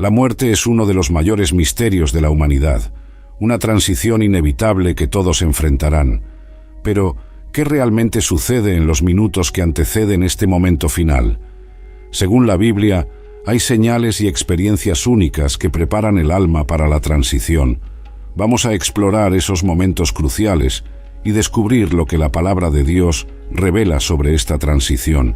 La muerte es uno de los mayores misterios de la humanidad, una transición inevitable que todos enfrentarán. Pero, ¿qué realmente sucede en los minutos que anteceden este momento final? Según la Biblia, hay señales y experiencias únicas que preparan el alma para la transición. Vamos a explorar esos momentos cruciales y descubrir lo que la palabra de Dios revela sobre esta transición.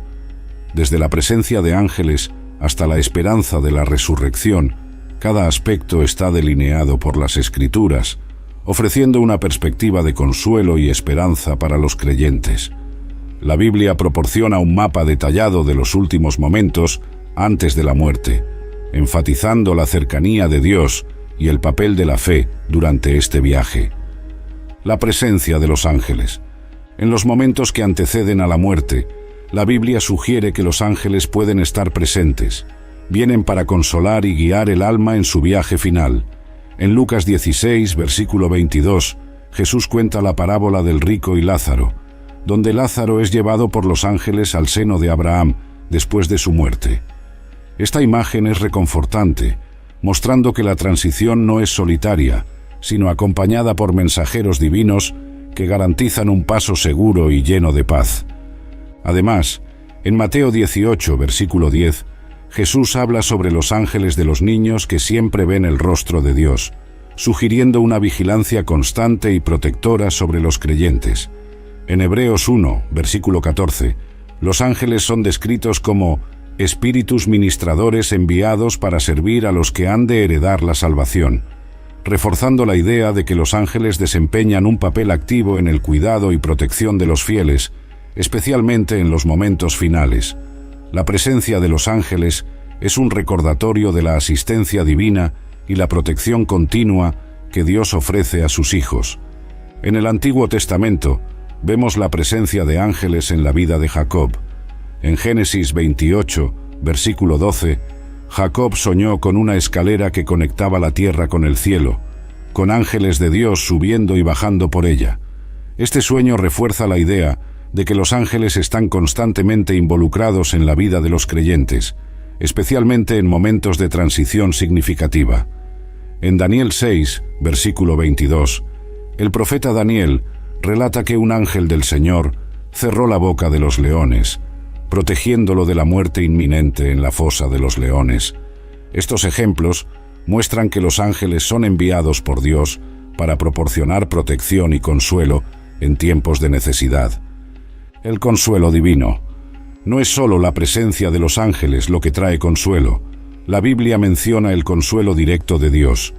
Desde la presencia de ángeles hasta la esperanza de la resurrección, cada aspecto está delineado por las Escrituras, ofreciendo una perspectiva de consuelo y esperanza para los creyentes. La Biblia proporciona un mapa detallado de los últimos momentos antes de la muerte, enfatizando la cercanía de Dios y el papel de la fe durante este viaje. La presencia de los ángeles. En los momentos que anteceden a la muerte, la Biblia sugiere que los ángeles pueden estar presentes. Vienen para consolar y guiar el alma en su viaje final. En Lucas 16, versículo 22, Jesús cuenta la parábola del rico y Lázaro, donde Lázaro es llevado por los ángeles al seno de Abraham después de su muerte. Esta imagen es reconfortante, mostrando que la transición no es solitaria, sino acompañada por mensajeros divinos que garantizan un paso seguro y lleno de paz. Además, en Mateo 18, versículo 10, Jesús habla sobre los ángeles de los niños que siempre ven el rostro de Dios, sugiriendo una vigilancia constante y protectora sobre los creyentes. En Hebreos 1, versículo 14, los ángeles son descritos como espíritus ministradores enviados para servir a los que han de heredar la salvación, reforzando la idea de que los ángeles desempeñan un papel activo en el cuidado y protección de los fieles, especialmente en los momentos finales. La presencia de los ángeles es un recordatorio de la asistencia divina y la protección continua que Dios ofrece a sus hijos. En el Antiguo Testamento vemos la presencia de ángeles en la vida de Jacob. En Génesis 28, versículo 12, Jacob soñó con una escalera que conectaba la tierra con el cielo, con ángeles de Dios subiendo y bajando por ella. Este sueño refuerza la idea de que los ángeles están constantemente involucrados en la vida de los creyentes, especialmente en momentos de transición significativa. En Daniel 6, versículo 22, el profeta Daniel relata que un ángel del Señor cerró la boca de los leones, protegiéndolo de la muerte inminente en la fosa de los leones. Estos ejemplos muestran que los ángeles son enviados por Dios para proporcionar protección y consuelo en tiempos de necesidad. El consuelo divino. No es solo la presencia de los ángeles lo que trae consuelo. La Biblia menciona el consuelo directo de Dios.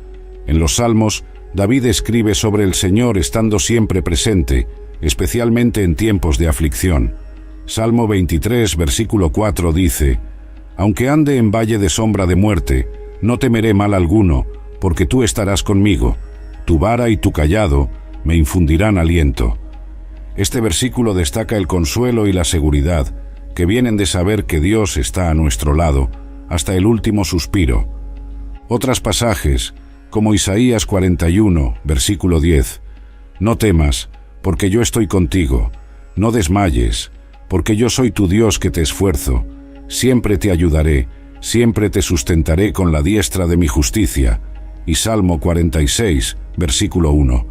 En los Salmos, David escribe sobre el Señor estando siempre presente, especialmente en tiempos de aflicción. Salmo 23, versículo 4 dice: «Aunque ande en valle de sombra de muerte, no temeré mal alguno, porque tú estarás conmigo. Tu vara y tu cayado me infundirán aliento». Este versículo destaca el consuelo y la seguridad que vienen de saber que Dios está a nuestro lado hasta el último suspiro. Otros pasajes, como Isaías 41, versículo 10, «No temas, porque yo estoy contigo. No desmayes, porque yo soy tu Dios que te esfuerzo. Siempre te ayudaré, siempre te sustentaré con la diestra de mi justicia». Y Salmo 46, versículo 1,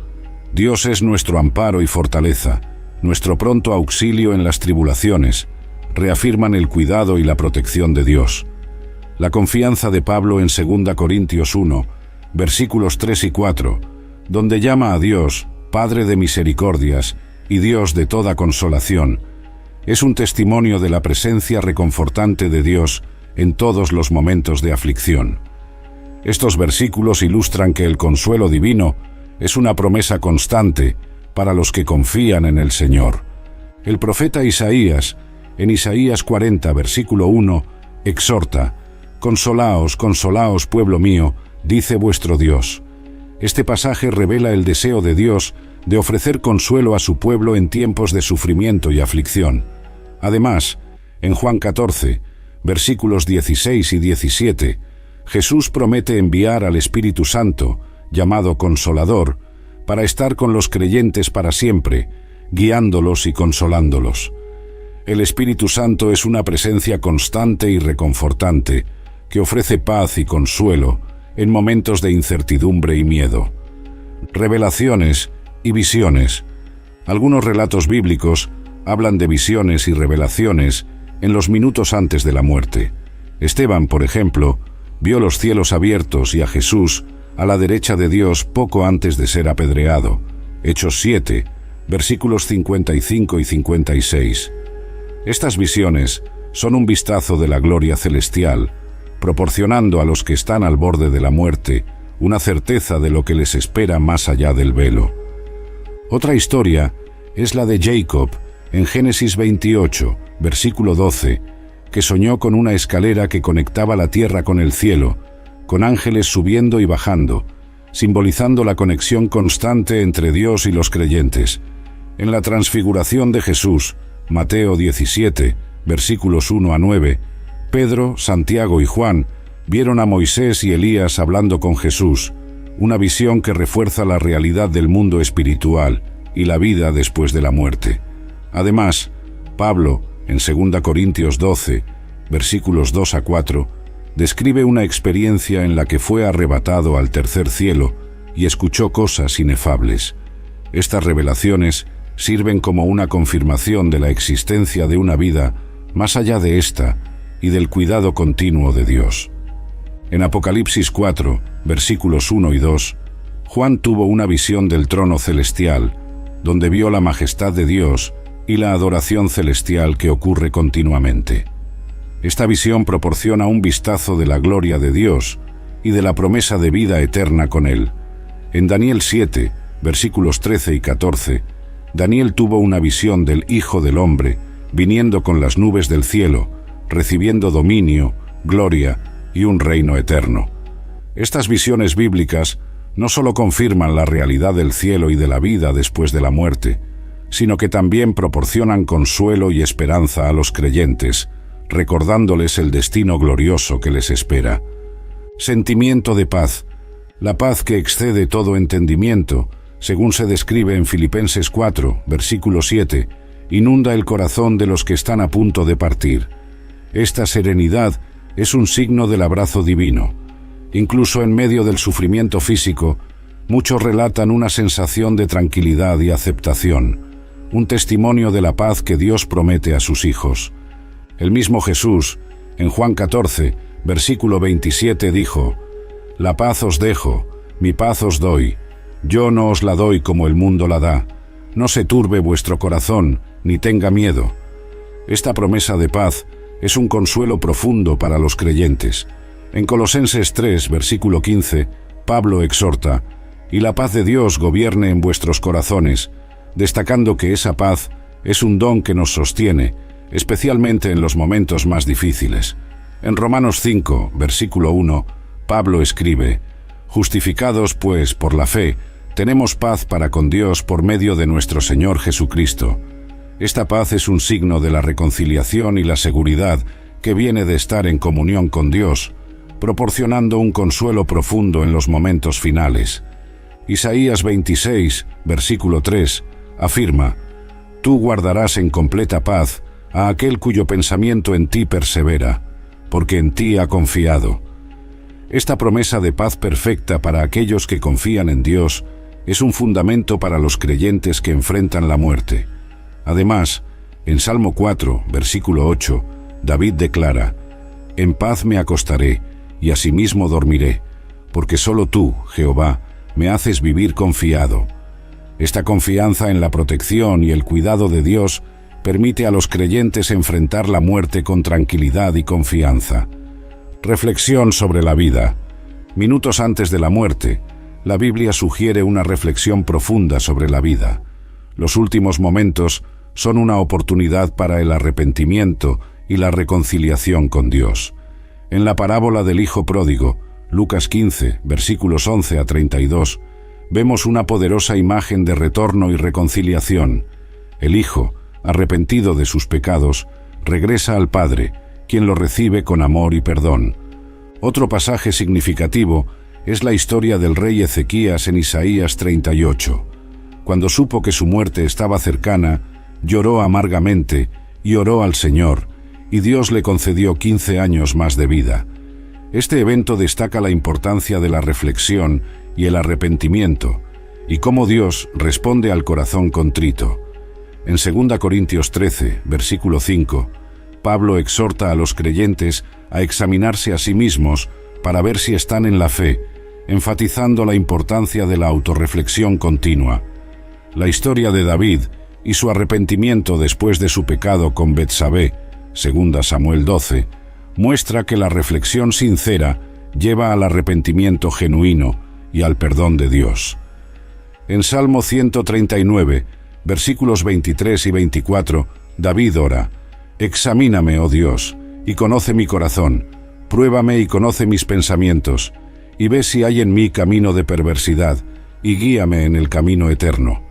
«Dios es nuestro amparo y fortaleza, nuestro pronto auxilio en las tribulaciones», reafirman el cuidado y la protección de Dios. La confianza de Pablo en 2 Corintios 1, versículos 3 y 4, donde llama a Dios Padre de misericordias y Dios de toda consolación, es un testimonio de la presencia reconfortante de Dios en todos los momentos de aflicción. Estos versículos ilustran que el consuelo divino es una promesa constante para los que confían en el Señor. El profeta Isaías, en Isaías 40, versículo 1, exhorta: «Consolaos, consolaos, pueblo mío, dice vuestro Dios». Este pasaje revela el deseo de Dios de ofrecer consuelo a su pueblo en tiempos de sufrimiento y aflicción. Además, en Juan 14, versículos 16 y 17, Jesús promete enviar al Espíritu Santo, llamado Consolador, para estar con los creyentes para siempre, guiándolos y consolándolos. El Espíritu Santo es una presencia constante y reconfortante, que ofrece paz y consuelo en momentos de incertidumbre y miedo. Revelaciones y visiones. Algunos relatos bíblicos hablan de visiones y revelaciones en los minutos antes de la muerte. Esteban, por ejemplo, vio los cielos abiertos y a Jesús a la derecha de Dios poco antes de ser apedreado. Hechos 7, versículos 55 y 56. Estas visiones son un vistazo de la gloria celestial, proporcionando a los que están al borde de la muerte una certeza de lo que les espera más allá del velo. Otra historia es la de Jacob en Génesis 28, versículo 12, que soñó con una escalera que conectaba la tierra con el cielo, con ángeles subiendo y bajando, simbolizando la conexión constante entre Dios y los creyentes. En la transfiguración de Jesús, Mateo 17, versículos 1 a 9, Pedro, Santiago y Juan vieron a Moisés y Elías hablando con Jesús, una visión que refuerza la realidad del mundo espiritual y la vida después de la muerte. Además, Pablo, en 2 Corintios 12, versículos 2 a 4, describe una experiencia en la que fue arrebatado al tercer cielo y escuchó cosas inefables. Estas revelaciones sirven como una confirmación de la existencia de una vida más allá de esta y del cuidado continuo de Dios. En Apocalipsis 4, versículos 1 y 2, Juan tuvo una visión del trono celestial, donde vio la majestad de Dios y la adoración celestial que ocurre continuamente. Esta visión proporciona un vistazo de la gloria de Dios y de la promesa de vida eterna con Él. En Daniel 7, versículos 13 y 14, Daniel tuvo una visión del Hijo del Hombre, viniendo con las nubes del cielo, recibiendo dominio, gloria y un reino eterno. Estas visiones bíblicas no solo confirman la realidad del cielo y de la vida después de la muerte, sino que también proporcionan consuelo y esperanza a los creyentes, recordándoles el destino glorioso que les espera. Sentimiento de paz. La paz que excede todo entendimiento, según se describe en Filipenses 4, versículo 7, inunda el corazón de los que están a punto de partir. Esta serenidad es un signo del abrazo divino. Incluso en medio del sufrimiento físico, muchos relatan una sensación de tranquilidad y aceptación, un testimonio de la paz que Dios promete a sus hijos. El mismo Jesús, en Juan 14, versículo 27, dijo: «La paz os dejo, mi paz os doy. Yo no os la doy como el mundo la da. No se turbe vuestro corazón, ni tenga miedo». Esta promesa de paz es un consuelo profundo para los creyentes. En Colosenses 3, versículo 15, Pablo exhorta: «Y la paz de Dios gobierne en vuestros corazones», destacando que esa paz es un don que nos sostiene, especialmente en los momentos más difíciles. En Romanos 5, versículo 1, Pablo escribe: «Justificados, pues, por la fe, tenemos paz para con Dios por medio de nuestro Señor Jesucristo». Esta paz es un signo de la reconciliación y la seguridad que viene de estar en comunión con Dios, proporcionando un consuelo profundo en los momentos finales. Isaías 26, versículo 3, afirma: «Tú guardarás en completa paz a aquel cuyo pensamiento en ti persevera, porque en ti ha confiado». Esta promesa de paz perfecta para aquellos que confían en Dios es un fundamento para los creyentes que enfrentan la muerte. Además, en Salmo 4, versículo 8, David declara: «En paz me acostaré y asimismo dormiré, porque solo tú, Jehová, me haces vivir confiado». Esta confianza en la protección y el cuidado de Dios permite a los creyentes enfrentar la muerte con tranquilidad y confianza. Reflexión sobre la vida. Minutos antes de la muerte, la Biblia sugiere una reflexión profunda sobre la vida. Los últimos momentos son una oportunidad para el arrepentimiento y la reconciliación con Dios. En la parábola del Hijo Pródigo, Lucas 15, versículos 11 a 32, vemos una poderosa imagen de retorno y reconciliación. El Hijo, arrepentido de sus pecados, regresa al Padre, quien lo recibe con amor y perdón. Otro pasaje significativo es la historia del rey Ezequías en Isaías 38. Cuando supo que su muerte estaba cercana, lloró amargamente y oró al Señor, y Dios le concedió 15 años más de vida. Este evento destaca la importancia de la reflexión y el arrepentimiento, y cómo Dios responde al corazón contrito. En 2 Corintios 13, versículo 5, Pablo exhorta a los creyentes a examinarse a sí mismos para ver si están en la fe, enfatizando la importancia de la autorreflexión continua. La historia de David y su arrepentimiento después de su pecado con Betsabé, 2 Samuel 12, muestra que la reflexión sincera lleva al arrepentimiento genuino y al perdón de Dios. En Salmo 139, versículos 23 y 24, David ora: «Examíname, oh Dios, y conoce mi corazón, pruébame y conoce mis pensamientos, y ve si hay en mí camino de perversidad, y guíame en el camino eterno».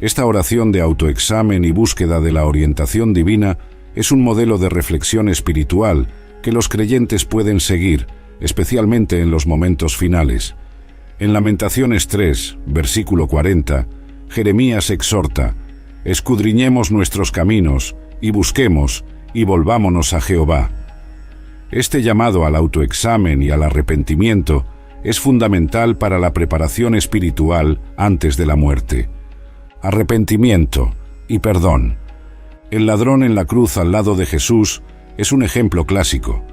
Esta oración de autoexamen y búsqueda de la orientación divina es un modelo de reflexión espiritual que los creyentes pueden seguir, especialmente en los momentos finales. En Lamentaciones 3, versículo 40, Jeremías exhorta: «Escudriñemos nuestros caminos, y busquemos, y volvámonos a Jehová». Este llamado al autoexamen y al arrepentimiento es fundamental para la preparación espiritual antes de la muerte. Arrepentimiento y perdón. El ladrón en la cruz al lado de Jesús es un ejemplo clásico.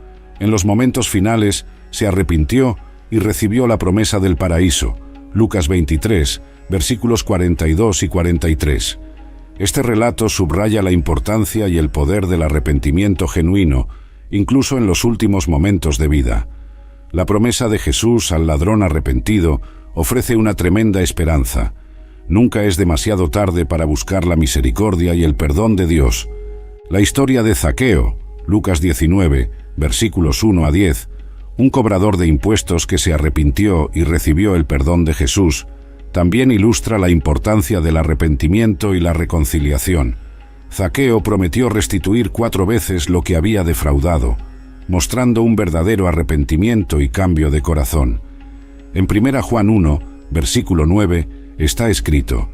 En los momentos finales se arrepintió y recibió la promesa del paraíso. Lucas 23, versículos 42 y 43. Este relato subraya la importancia y el poder del arrepentimiento genuino, incluso en los últimos momentos de vida. La promesa de Jesús al ladrón arrepentido ofrece una tremenda esperanza. Nunca es demasiado tarde para buscar la misericordia y el perdón de Dios. La historia de Zaqueo, Lucas 19, versículos 1 a 10, un cobrador de impuestos que se arrepintió y recibió el perdón de Jesús, también ilustra la importancia del arrepentimiento y la reconciliación. Zaqueo prometió restituir 4 veces lo que había defraudado, mostrando un verdadero arrepentimiento y cambio de corazón. En 1 Juan 1, versículo 9, está escrito: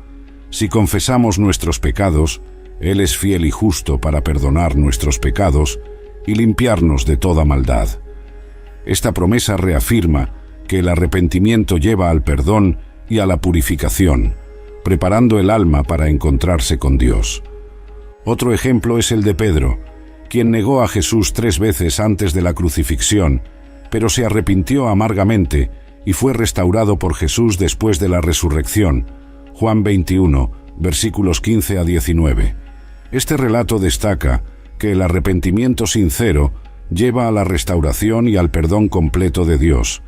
«Si confesamos nuestros pecados, Él es fiel y justo para perdonar nuestros pecados y limpiarnos de toda maldad». Esta promesa reafirma que el arrepentimiento lleva al perdón y a la purificación, preparando el alma para encontrarse con Dios. Otro ejemplo es el de Pedro, quien negó a Jesús 3 veces antes de la crucifixión, pero se arrepintió amargamente y fue restaurado por Jesús después de la resurrección. Juan 21, versículos 15 a 19. Este relato destaca que el arrepentimiento sincero lleva a la restauración y al perdón completo de Dios.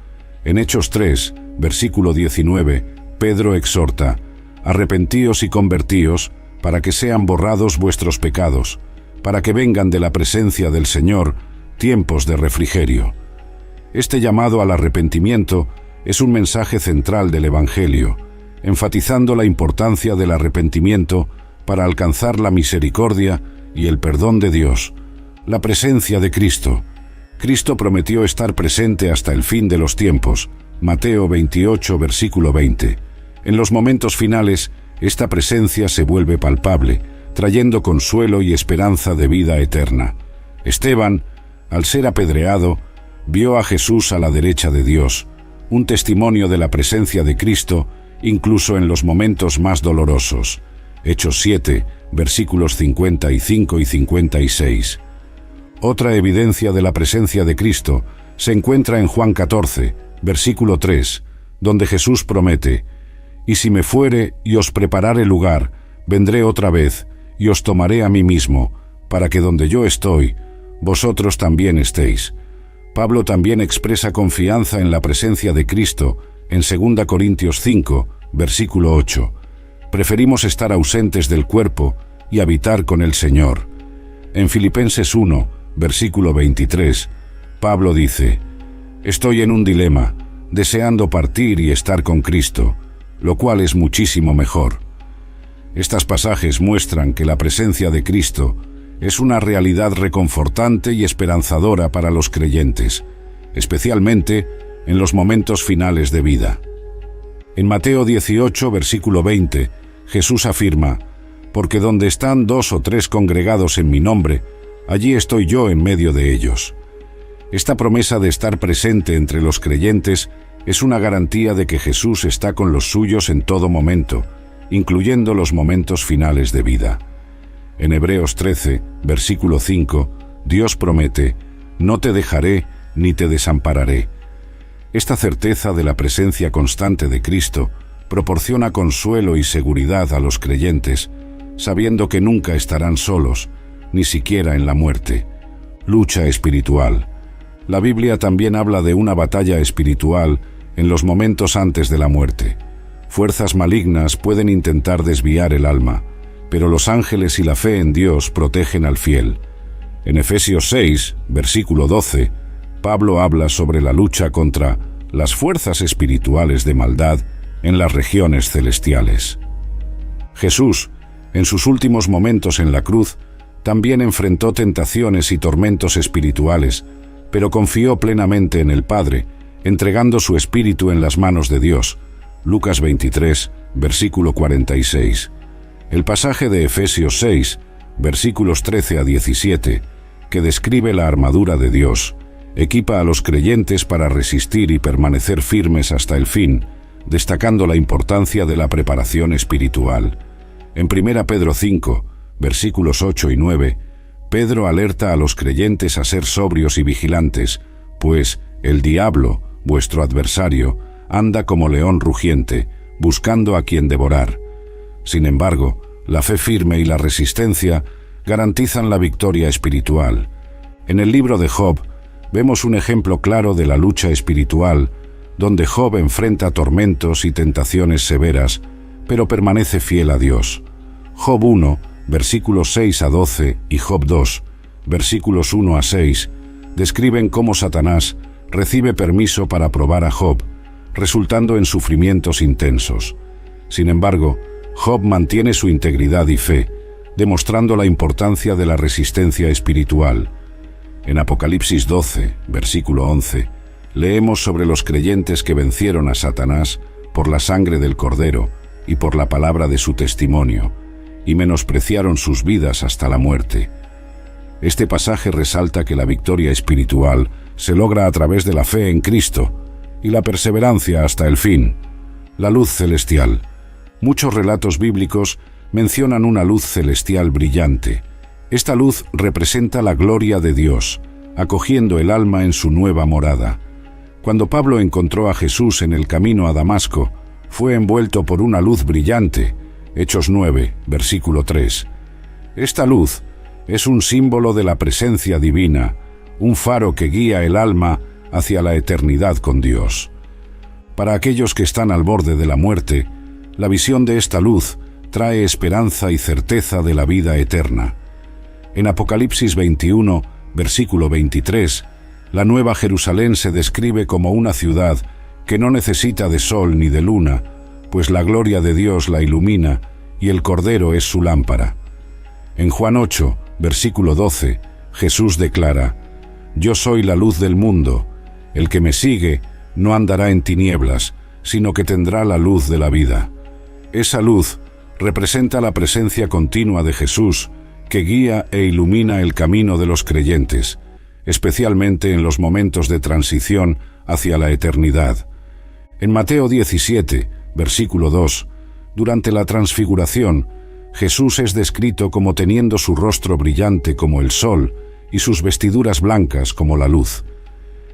En Hechos 3, versículo 19, Pedro exhorta: «Arrepentíos y convertíos, para que sean borrados vuestros pecados, para que vengan de la presencia del Señor tiempos de refrigerio». Este llamado al arrepentimiento es un mensaje central del Evangelio, enfatizando la importancia del arrepentimiento para alcanzar la misericordia y el perdón de Dios. La presencia de Cristo. Cristo prometió estar presente hasta el fin de los tiempos. Mateo 28, versículo 20. En los momentos finales, esta presencia se vuelve palpable, trayendo consuelo y esperanza de vida eterna. Esteban, al ser apedreado, vio a Jesús a la derecha de Dios, un testimonio de la presencia de Cristo, incluso en los momentos más dolorosos. Hechos 7, versículos 55 y 56. Otra evidencia de la presencia de Cristo se encuentra en Juan 14, versículo 3, donde Jesús promete: «Y si me fuere y os preparare lugar, vendré otra vez, y os tomaré a mí mismo, para que donde yo estoy, vosotros también estéis». Pablo también expresa confianza en la presencia de Cristo en 2 Corintios 5, versículo 8. «Preferimos estar ausentes del cuerpo y habitar con el Señor». En Filipenses 1, versículo 23, Pablo dice: «Estoy en un dilema, deseando partir y estar con Cristo, lo cual es muchísimo mejor». Estos pasajes muestran que la presencia de Cristo es una realidad reconfortante y esperanzadora para los creyentes, especialmente en los momentos finales de vida. En Mateo 18, versículo 20, Jesús afirma: «Porque donde están 2 o 3 congregados en mi nombre, allí estoy yo en medio de ellos». Esta promesa de estar presente entre los creyentes es una garantía de que Jesús está con los suyos en todo momento, incluyendo los momentos finales de vida. En Hebreos 13, versículo 5, Dios promete: «No te dejaré ni te desampararé». Esta certeza de la presencia constante de Cristo proporciona consuelo y seguridad a los creyentes, sabiendo que nunca estarán solos, ni siquiera en la muerte. Lucha espiritual. La Biblia también habla de una batalla espiritual en los momentos antes de la muerte. Fuerzas malignas pueden intentar desviar el alma, pero los ángeles y la fe en Dios protegen al fiel. En Efesios 6, versículo 12, Pablo habla sobre la lucha contra las fuerzas espirituales de maldad en las regiones celestiales. Jesús, en sus últimos momentos en la cruz, también enfrentó tentaciones y tormentos espirituales, pero confió plenamente en el Padre, entregando su espíritu en las manos de Dios. Lucas 23, versículo 46. El pasaje de Efesios 6, versículos 13 a 17, que describe la armadura de Dios, equipa a los creyentes para resistir y permanecer firmes hasta el fin, destacando la importancia de la preparación espiritual. En 1 Pedro 5, versículos 8 y 9, Pedro alerta a los creyentes a ser sobrios y vigilantes, pues el diablo, vuestro adversario, anda como león rugiente, buscando a quien devorar. Sin embargo, la fe firme y la resistencia garantizan la victoria espiritual. En el libro de Job, vemos un ejemplo claro de la lucha espiritual, donde Job enfrenta tormentos y tentaciones severas, pero permanece fiel a Dios. Job 1, versículos 6 a 12 y Job 2, versículos 1 a 6, describen cómo Satanás recibe permiso para probar a Job, resultando en sufrimientos intensos. Sin embargo, Job mantiene su integridad y fe, demostrando la importancia de la resistencia espiritual. En Apocalipsis 12, versículo 11, leemos sobre los creyentes que vencieron a Satanás por la sangre del Cordero y por la palabra de su testimonio, y menospreciaron sus vidas hasta la muerte. Este pasaje resalta que la victoria espiritual se logra a través de la fe en Cristo y la perseverancia hasta el fin. La luz celestial. Muchos relatos bíblicos mencionan una luz celestial brillante. Esta luz representa la gloria de Dios, acogiendo el alma en su nueva morada. Cuando Pablo encontró a Jesús en el camino a Damasco, fue envuelto por una luz brillante. Hechos 9, versículo 3. Esta luz es un símbolo de la presencia divina, un faro que guía el alma hacia la eternidad con Dios. Para aquellos que están al borde de la muerte, la visión de esta luz trae esperanza y certeza de la vida eterna. En Apocalipsis 21, versículo 23, la Nueva Jerusalén se describe como una ciudad que no necesita de sol ni de luna, pues la gloria de Dios la ilumina y el Cordero es su lámpara. En Juan 8, versículo 12, Jesús declara: «Yo soy la luz del mundo. El que me sigue no andará en tinieblas, sino que tendrá la luz de la vida». Esa luz representa la presencia continua de Jesús, que guía e ilumina el camino de los creyentes, especialmente en los momentos de transición hacia la eternidad. En Mateo 17, versículo 2, durante la transfiguración, Jesús es descrito como teniendo su rostro brillante como el sol y sus vestiduras blancas como la luz.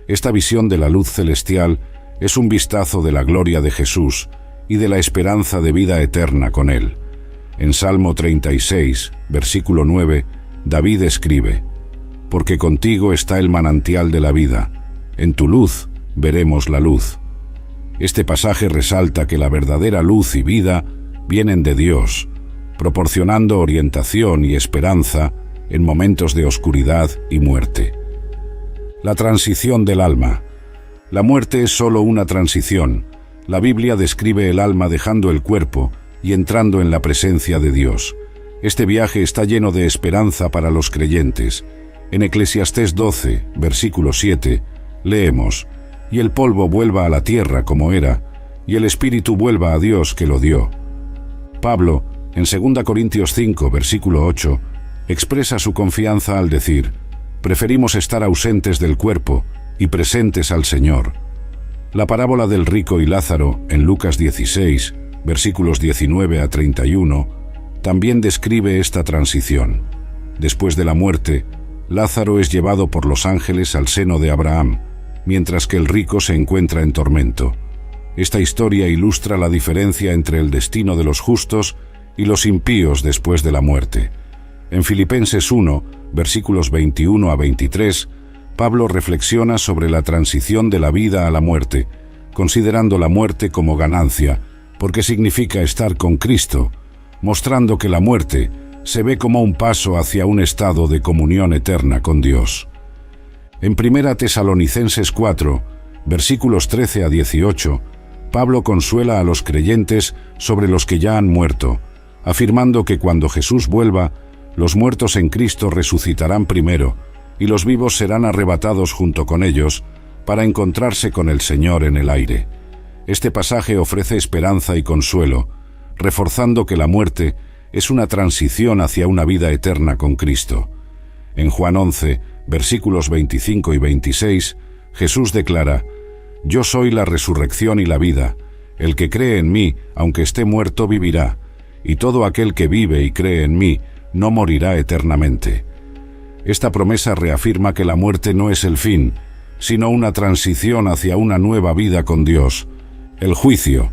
Esta visión de la luz celestial es un vistazo de la gloria de Jesús y de la esperanza de vida eterna con Él. En Salmo 36, versículo 9, David escribe: «Porque contigo está el manantial de la vida, en tu luz veremos la luz». Este pasaje resalta que la verdadera luz y vida vienen de Dios, proporcionando orientación y esperanza en momentos de oscuridad y muerte. La transición del alma. La muerte es solo una transición. La Biblia describe el alma dejando el cuerpo y entrando en la presencia de Dios. Este viaje está lleno de esperanza para los creyentes. En Eclesiastés 12, versículo 7, leemos: «Y el polvo vuelva a la tierra como era, y el espíritu vuelva a Dios que lo dio». Pablo, en 2 Corintios 5, versículo 8, expresa su confianza al decir: preferimos estar ausentes del cuerpo y presentes al Señor. La parábola del rico y Lázaro, en Lucas 16, versículos 19 a 31, también describe esta transición. Después de la muerte, Lázaro es llevado por los ángeles al seno de Abraham, mientras que el rico se encuentra en tormento. Esta historia ilustra la diferencia entre el destino de los justos y los impíos después de la muerte. En Filipenses 1, versículos 21 a 23, Pablo reflexiona sobre la transición de la vida a la muerte, considerando la muerte como ganancia, porque significa estar con Cristo, mostrando que la muerte se ve como un paso hacia un estado de comunión eterna con Dios. En 1 Tesalonicenses 4, versículos 13 a 18, Pablo consuela a los creyentes sobre los que ya han muerto, afirmando que cuando Jesús vuelva, los muertos en Cristo resucitarán primero, y los vivos serán arrebatados junto con ellos para encontrarse con el Señor en el aire. Este pasaje ofrece esperanza y consuelo, reforzando que la muerte es una transición hacia una vida eterna con Cristo. En Juan 11, versículos 25 y 26, Jesús declara: «Yo soy la resurrección y la vida. El que cree en mí, aunque esté muerto, vivirá, y todo aquel que vive y cree en mí no morirá eternamente». Esta promesa reafirma que la muerte no es el fin, sino una transición hacia una nueva vida con Dios. El juicio.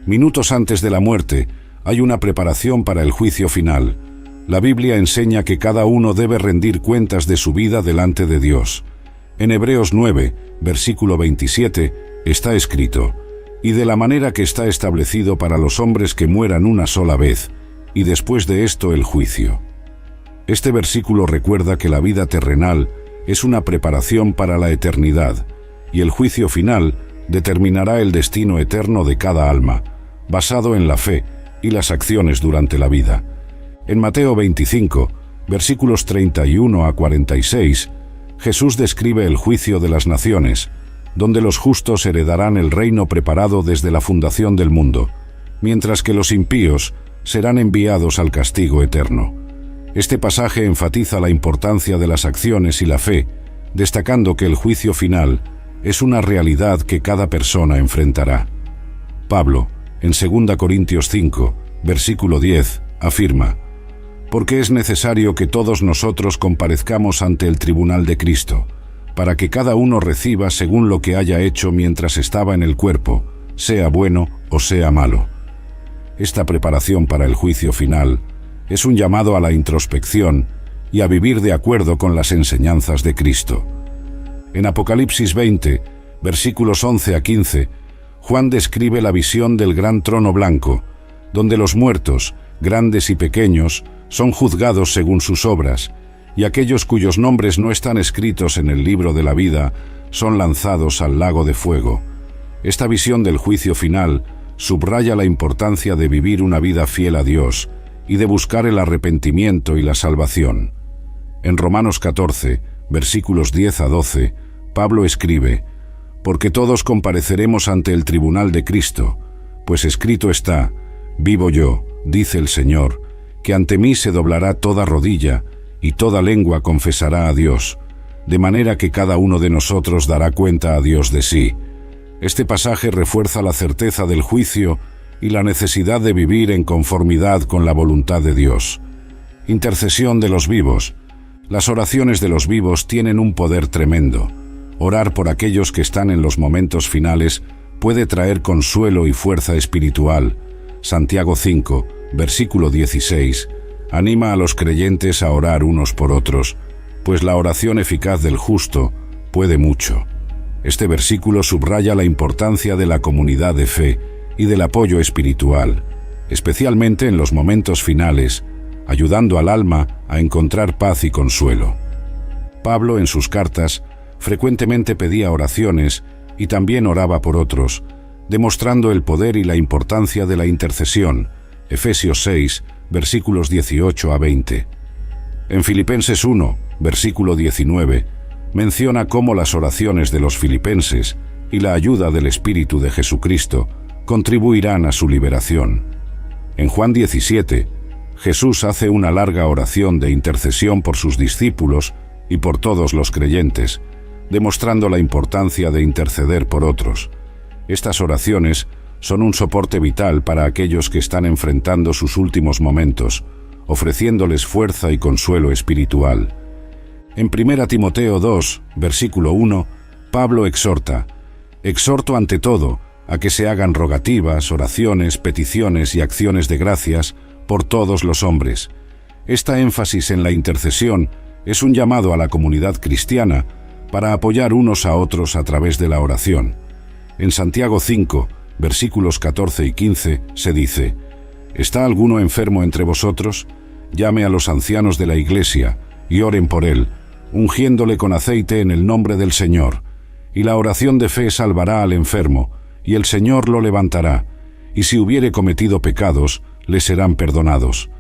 Minutos antes de la muerte, hay una preparación para el juicio final. La Biblia enseña que cada uno debe rendir cuentas de su vida delante de Dios. En Hebreos 9, versículo 27, está escrito: «Y de la manera que está establecido para los hombres que mueran una sola vez, y después de esto el juicio». Este versículo recuerda que la vida terrenal es una preparación para la eternidad, y el juicio final determinará el destino eterno de cada alma, basado en la fe y las acciones durante la vida. En Mateo 25, versículos 31 a 46, Jesús describe el juicio de las naciones, donde los justos heredarán el reino preparado desde la fundación del mundo, mientras que los impíos serán enviados al castigo eterno. Este pasaje enfatiza la importancia de las acciones y la fe, destacando que el juicio final es una realidad que cada persona enfrentará. Pablo, en 2 Corintios 5, versículo 10, afirma: «Porque es necesario que todos nosotros comparezcamos ante el tribunal de Cristo, para que cada uno reciba según lo que haya hecho mientras estaba en el cuerpo, sea bueno o sea malo». Esta preparación para el juicio final es un llamado a la introspección y a vivir de acuerdo con las enseñanzas de Cristo. En Apocalipsis 20, versículos 11 a 15, Juan describe la visión del gran trono blanco, donde los muertos, grandes y pequeños, son juzgados según sus obras, y aquellos cuyos nombres no están escritos en el libro de la vida son lanzados al lago de fuego. Esta visión del juicio final subraya la importancia de vivir una vida fiel a Dios y de buscar el arrepentimiento y la salvación. En Romanos 14, versículos 10 a 12, Pablo escribe: «Porque todos compareceremos ante el tribunal de Cristo, pues escrito está: vivo yo, dice el Señor, que ante mí se doblará toda rodilla y toda lengua confesará a Dios, de manera que cada uno de nosotros dará cuenta a Dios de sí». Este pasaje refuerza la certeza del juicio y la necesidad de vivir en conformidad con la voluntad de Dios. Intercesión de los vivos. Las oraciones de los vivos tienen un poder tremendo. Orar por aquellos que están en los momentos finales puede traer consuelo y fuerza espiritual. Santiago 5, versículo 16, anima a los creyentes a orar unos por otros, pues la oración eficaz del justo puede mucho. Este versículo subraya la importancia de la comunidad de fe y del apoyo espiritual, especialmente en los momentos finales, ayudando al alma a encontrar paz y consuelo. Pablo, en sus cartas, frecuentemente pedía oraciones y también oraba por otros, demostrando el poder y la importancia de la intercesión. Efesios 6, versículos 18 a 20. En Filipenses 1, versículo 19, menciona cómo las oraciones de los filipenses y la ayuda del Espíritu de Jesucristo contribuirán a su liberación. En Juan 17, Jesús hace una larga oración de intercesión por sus discípulos y por todos los creyentes, demostrando la importancia de interceder por otros. Estas oraciones son un soporte vital para aquellos que están enfrentando sus últimos momentos, ofreciéndoles fuerza y consuelo espiritual. En 1 Timoteo 2, versículo 1, Pablo exhorta: «Exhorto ante todo a que se hagan rogativas, oraciones, peticiones y acciones de gracias por todos los hombres». Esta énfasis en la intercesión es un llamado a la comunidad cristiana para apoyar unos a otros a través de la oración. En Santiago 5, versículos 14 y 15, se dice: «¿Está alguno enfermo entre vosotros? Llame a los ancianos de la iglesia y oren por él, ungiéndole con aceite en el nombre del Señor. Y la oración de fe salvará al enfermo, y el Señor lo levantará, y si hubiere cometido pecados, le serán perdonados».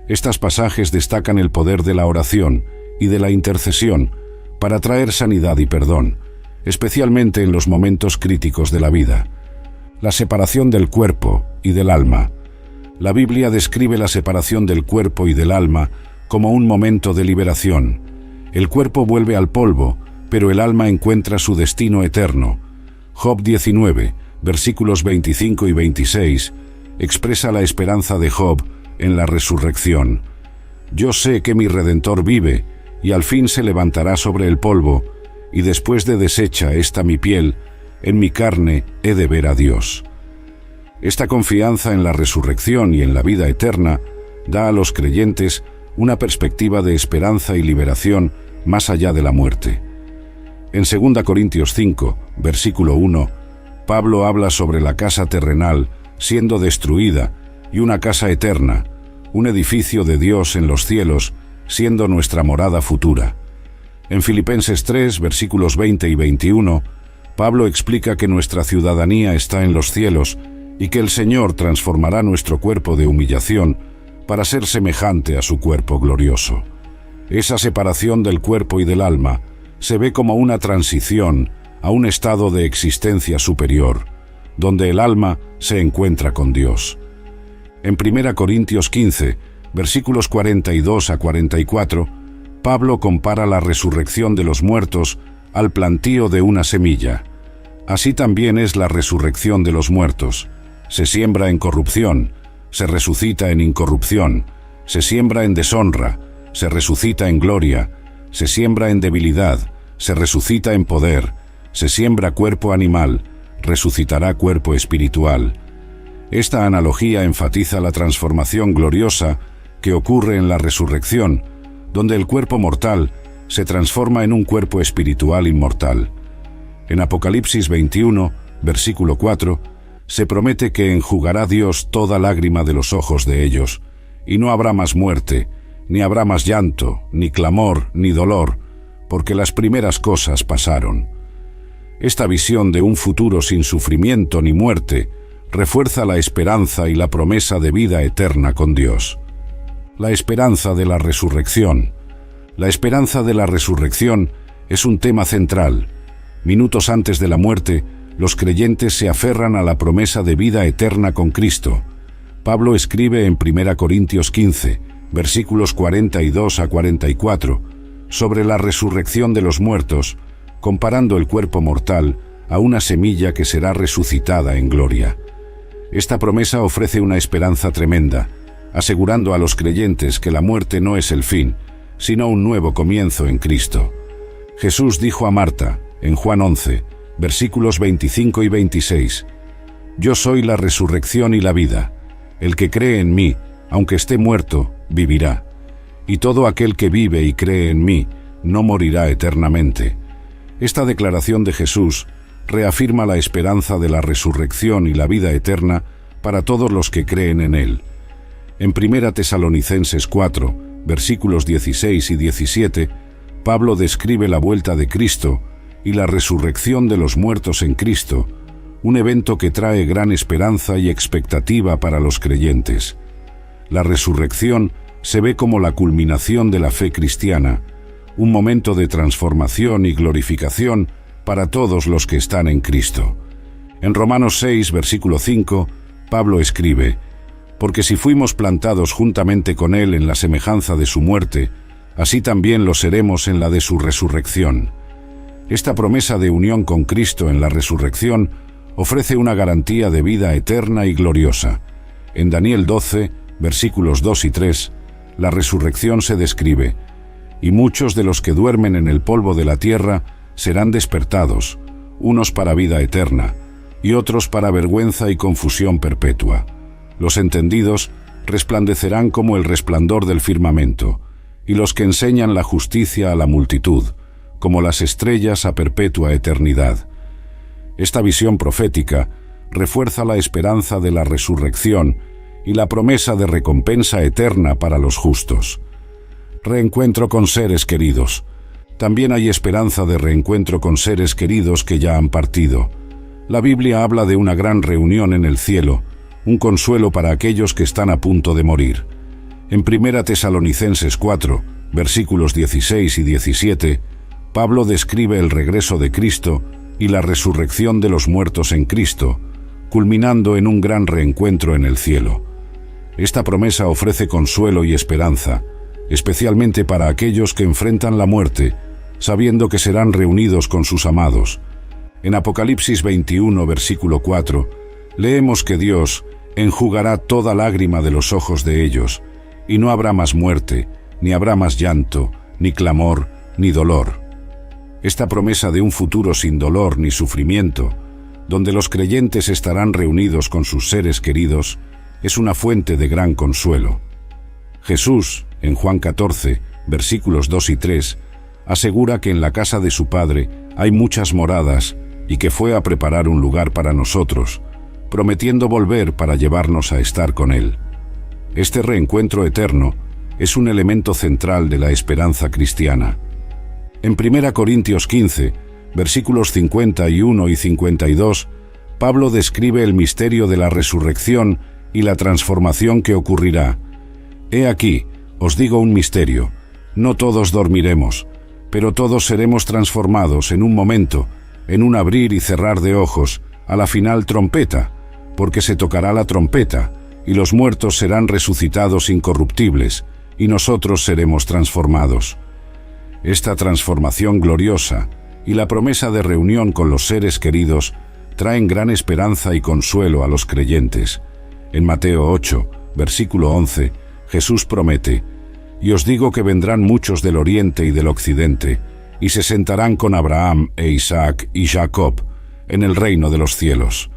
Estos pasajes destacan el poder de la oración y de la intercesión para traer sanidad y perdón, especialmente en los momentos críticos de la vida. La separación del cuerpo y del alma. La Biblia describe la separación del cuerpo y del alma como un momento de liberación. El cuerpo vuelve al polvo, pero el alma encuentra su destino eterno. Job 19, versículos 25 y 26, expresa la esperanza de Job en la resurrección. «Yo sé que mi Redentor vive, y al fin se levantará sobre el polvo, y después de deshecha esta mi piel, en mi carne he de ver a Dios». Esta confianza en la resurrección y en la vida eterna da a los creyentes una perspectiva de esperanza y liberación más allá de la muerte. En 2 Corintios 5, versículo 1, Pablo habla sobre la casa terrenal siendo destruida y una casa eterna, un edificio de Dios en los cielos, siendo nuestra morada futura. En Filipenses 3, versículos 20 y 21, Pablo explica que nuestra ciudadanía está en los cielos y que el Señor transformará nuestro cuerpo de humillación para ser semejante a su cuerpo glorioso. Esa separación del cuerpo y del alma se ve como una transición a un estado de existencia superior, donde el alma se encuentra con Dios. En 1 Corintios 15, versículos 42 a 44, Pablo compara la resurrección de los muertos al plantío de una semilla. Así también es la resurrección de los muertos. Se siembra en corrupción, se resucita en incorrupción, se siembra en deshonra, se resucita en gloria, se siembra en debilidad, se resucita en poder, se siembra cuerpo animal, resucitará cuerpo espiritual. Esta analogía enfatiza la transformación gloriosa que ocurre en la resurrección, donde el cuerpo mortal se transforma en un cuerpo espiritual inmortal. En Apocalipsis 21, versículo 4, se promete que enjugará Dios toda lágrima de los ojos de ellos, y no habrá más muerte, ni habrá más llanto, ni clamor, ni dolor, porque las primeras cosas pasaron. Esta visión de un futuro sin sufrimiento ni muerte refuerza la esperanza y la promesa de vida eterna con Dios. La esperanza de la resurrección. La esperanza de la resurrección es un tema central. Minutos antes de la muerte, los creyentes se aferran a la promesa de vida eterna con Cristo. Pablo escribe en 1 Corintios 15, versículos 42 a 44, sobre la resurrección de los muertos, comparando el cuerpo mortal a una semilla que será resucitada en gloria. Esta promesa ofrece una esperanza tremenda, asegurando a los creyentes que la muerte no es el fin, sino un nuevo comienzo en Cristo. Jesús dijo a Marta, en Juan 11, versículos 25 y 26, «Yo soy la resurrección y la vida. El que cree en mí, aunque esté muerto, vivirá. Y todo aquel que vive y cree en mí, no morirá eternamente». Esta declaración de Jesús reafirma la esperanza de la resurrección y la vida eterna para todos los que creen en Él. En 1 Tesalonicenses 4, versículos 16 y 17, Pablo describe la vuelta de Cristo y la resurrección de los muertos en Cristo, un evento que trae gran esperanza y expectativa para los creyentes. La resurrección se ve como la culminación de la fe cristiana, un momento de transformación y glorificación para todos los que están en Cristo. En Romanos 6, versículo 5, Pablo escribe: «Porque si fuimos plantados juntamente con Él en la semejanza de su muerte, así también lo seremos en la de su resurrección. Esta promesa de unión con Cristo en la resurrección ofrece una garantía de vida eterna y gloriosa. En Daniel 12, versículos 2 y 3, la resurrección se describe: «Y muchos de los que duermen en el polvo de la tierra serán despertados, unos para vida eterna, y otros para vergüenza y confusión perpetua. Los entendidos resplandecerán como el resplandor del firmamento, y los que enseñan la justicia a la multitud, como las estrellas a perpetua eternidad». Esta visión profética refuerza la esperanza de la resurrección y la promesa de recompensa eterna para los justos. Reencuentro con seres queridos. También hay esperanza de reencuentro con seres queridos que ya han partido. La Biblia habla de una gran reunión en el cielo, un consuelo para aquellos que están a punto de morir. En 1 Tesalonicenses 4, versículos 16 y 17, Pablo describe el regreso de Cristo y la resurrección de los muertos en Cristo, culminando en un gran reencuentro en el cielo. Esta promesa ofrece consuelo y esperanza, especialmente para aquellos que enfrentan la muerte, sabiendo que serán reunidos con sus amados. En Apocalipsis 21, versículo 4, leemos que Dios enjugará toda lágrima de los ojos de ellos, y no habrá más muerte, ni habrá más llanto, ni clamor, ni dolor. Esta promesa de un futuro sin dolor ni sufrimiento, donde los creyentes estarán reunidos con sus seres queridos, es una fuente de gran consuelo. Jesús, en Juan 14, versículos 2 y 3, asegura que en la casa de su Padre hay muchas moradas y que fue a preparar un lugar para nosotros, prometiendo volver para llevarnos a estar con Él. Este reencuentro eterno es un elemento central de la esperanza cristiana. En 1 Corintios 15, versículos 51 y 52, Pablo describe el misterio de la resurrección y la transformación que ocurrirá. «He aquí, os digo un misterio, no todos dormiremos, pero todos seremos transformados en un momento, en un abrir y cerrar de ojos, a la final trompeta, porque se tocará la trompeta, y los muertos serán resucitados incorruptibles, y nosotros seremos transformados». Esta transformación gloriosa y la promesa de reunión con los seres queridos traen gran esperanza y consuelo a los creyentes. En Mateo 8, versículo 11, Jesús promete: «Y os digo que vendrán muchos del oriente y del occidente, y se sentarán con Abraham e Isaac y Jacob en el reino de los cielos».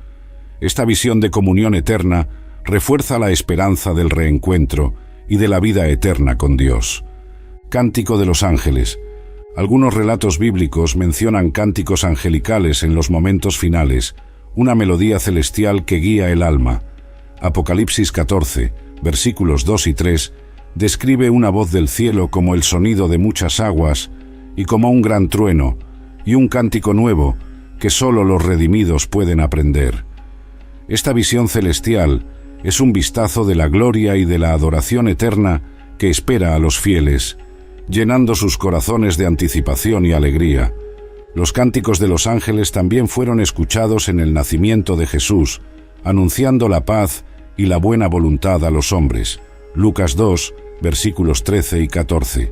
Esta visión de comunión eterna refuerza la esperanza del reencuentro y de la vida eterna con Dios. Cántico de los ángeles. Algunos relatos bíblicos mencionan cánticos angelicales en los momentos finales, una melodía celestial que guía el alma. Apocalipsis 14, versículos 2 y 3, describe una voz del cielo como el sonido de muchas aguas y como un gran trueno, y un cántico nuevo que solo los redimidos pueden aprender. Esta visión celestial es un vistazo de la gloria y de la adoración eterna que espera a los fieles, llenando sus corazones de anticipación y alegría. Los cánticos de los ángeles también fueron escuchados en el nacimiento de Jesús, anunciando la paz y la buena voluntad a los hombres. Lucas 2, versículos 13 y 14.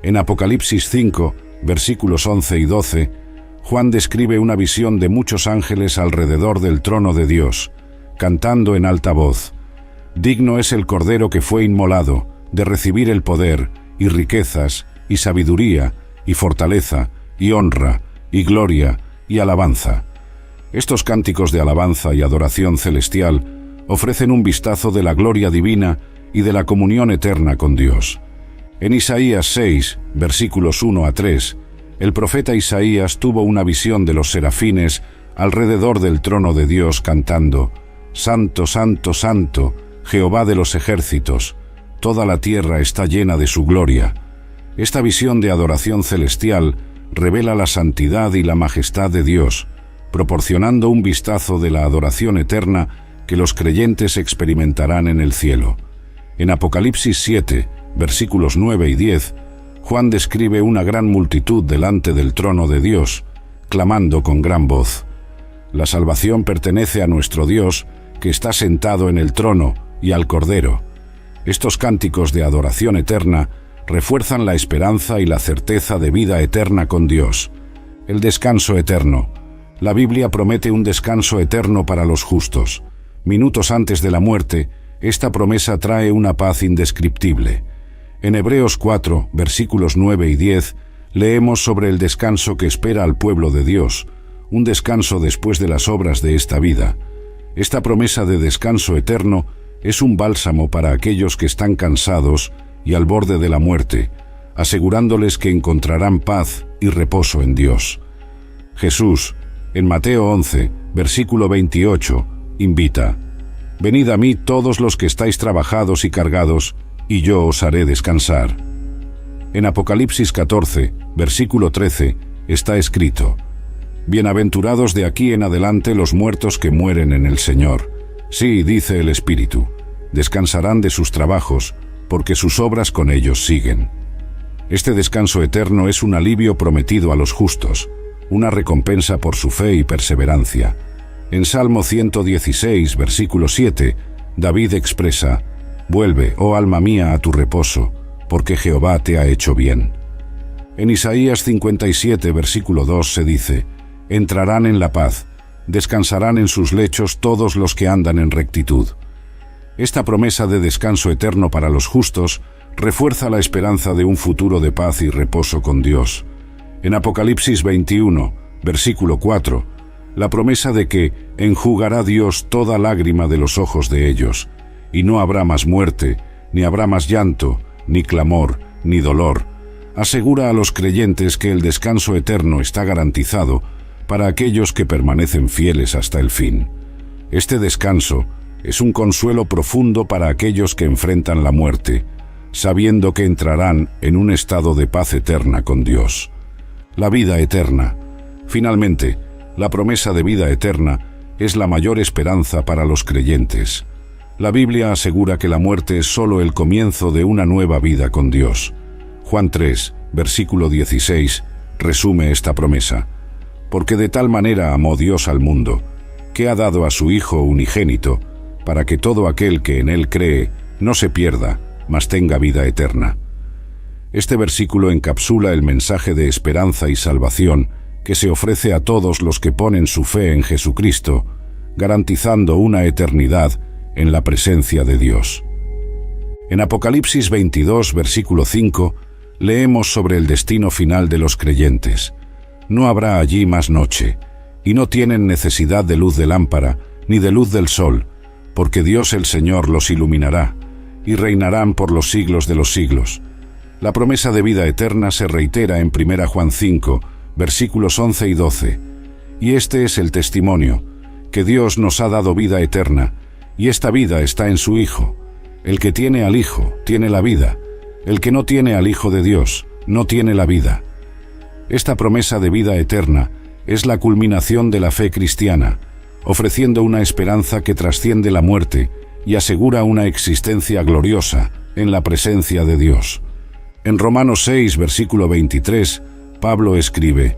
En Apocalipsis 5, versículos 11 y 12, Juan describe una visión de muchos ángeles alrededor del trono de Dios, cantando en alta voz: «Digno es el Cordero que fue inmolado de recibir el poder, y riquezas, y sabiduría, y fortaleza, y honra, y gloria, y alabanza». Estos cánticos de alabanza y adoración celestial ofrecen un vistazo de la gloria divina y de la comunión eterna con Dios. En Isaías 6, versículos 1 a 3, el profeta Isaías tuvo una visión de los serafines alrededor del trono de Dios cantando: «Santo, santo, santo, Jehová de los ejércitos, toda la tierra está llena de su gloria». Esta visión de adoración celestial revela la santidad y la majestad de Dios, proporcionando un vistazo de la adoración eterna que los creyentes experimentarán en el cielo. En Apocalipsis 7, versículos 9 y 10, Juan describe una gran multitud delante del trono de Dios, clamando con gran voz: «La salvación pertenece a nuestro Dios, que está sentado en el trono, y al Cordero». Estos cánticos de adoración eterna refuerzan la esperanza y la certeza de vida eterna con Dios. El descanso eterno. La Biblia promete un descanso eterno para los justos. Minutos antes de la muerte, esta promesa trae una paz indescriptible. En Hebreos 4, versículos 9 y 10, leemos sobre el descanso que espera al pueblo de Dios, un descanso después de las obras de esta vida. Esta promesa de descanso eterno es un bálsamo para aquellos que están cansados y al borde de la muerte, asegurándoles que encontrarán paz y reposo en Dios. Jesús, en Mateo 11, versículo 28, invita: «Venid a mí todos los que estáis trabajados y cargados, y yo os haré descansar». En Apocalipsis 14, versículo 13, está escrito: «Bienaventurados de aquí en adelante los muertos que mueren en el Señor. Sí, dice el Espíritu, descansarán de sus trabajos, porque sus obras con ellos siguen». Este descanso eterno es un alivio prometido a los justos, una recompensa por su fe y perseverancia. En Salmo 116, versículo 7, David expresa: «Vuelve, oh alma mía, a tu reposo, porque Jehová te ha hecho bien». En Isaías 57, versículo 2 se dice: «Entrarán en la paz, descansarán en sus lechos todos los que andan en rectitud». Esta promesa de descanso eterno para los justos refuerza la esperanza de un futuro de paz y reposo con Dios. En Apocalipsis 21, versículo 4, la promesa de que enjugará Dios toda lágrima de los ojos de ellos, y no habrá más muerte, ni habrá más llanto, ni clamor, ni dolor, asegura a los creyentes que el descanso eterno está garantizado para aquellos que permanecen fieles hasta el fin. Este descanso es un consuelo profundo para aquellos que enfrentan la muerte, sabiendo que entrarán en un estado de paz eterna con Dios. La vida eterna. Finalmente, la promesa de vida eterna es la mayor esperanza para los creyentes. La Biblia asegura que la muerte es solo el comienzo de una nueva vida con Dios. Juan 3, versículo 16, resume esta promesa: «Porque de tal manera amó Dios al mundo, que ha dado a su Hijo unigénito, para que todo aquel que en él cree no se pierda, mas tenga vida eterna». Este versículo encapsula el mensaje de esperanza y salvación que se ofrece a todos los que ponen su fe en Jesucristo, garantizando una eternidad en la presencia de Dios. En Apocalipsis 22, versículo 5, leemos sobre el destino final de los creyentes. «No habrá allí más noche, y no tienen necesidad de luz de lámpara, ni de luz del sol, porque Dios el Señor los iluminará, y reinarán por los siglos de los siglos». La promesa de vida eterna se reitera en 1 Juan 5, versículos 11 y 12. Y este es el testimonio, que Dios nos ha dado vida eterna, y esta vida está en su Hijo. El que tiene al Hijo, tiene la vida. El que no tiene al Hijo de Dios, no tiene la vida. Esta promesa de vida eterna es la culminación de la fe cristiana, ofreciendo una esperanza que trasciende la muerte y asegura una existencia gloriosa en la presencia de Dios. En Romanos 6, versículo 23, Pablo escribe: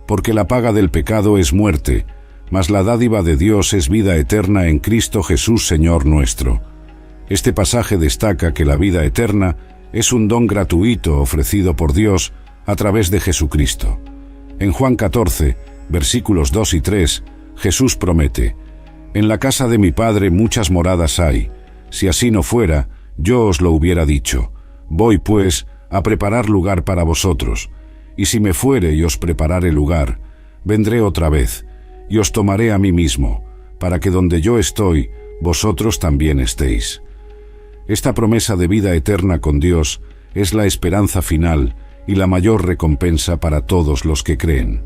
«Porque la paga del pecado es muerte, mas la dádiva de Dios es vida eterna en Cristo Jesús Señor nuestro». Este pasaje destaca que la vida eterna es un don gratuito ofrecido por Dios a través de Jesucristo. En Juan 14, versículos 2 y 3, Jesús promete: «En la casa de mi Padre muchas moradas hay. Si así no fuera, yo os lo hubiera dicho. Voy, pues, a preparar lugar para vosotros. Y si me fuere y os preparare lugar, vendré otra vez, y os tomaré a mí mismo, para que donde yo estoy, vosotros también estéis». Esta promesa de vida eterna con Dios es la esperanza final y la mayor recompensa para todos los que creen.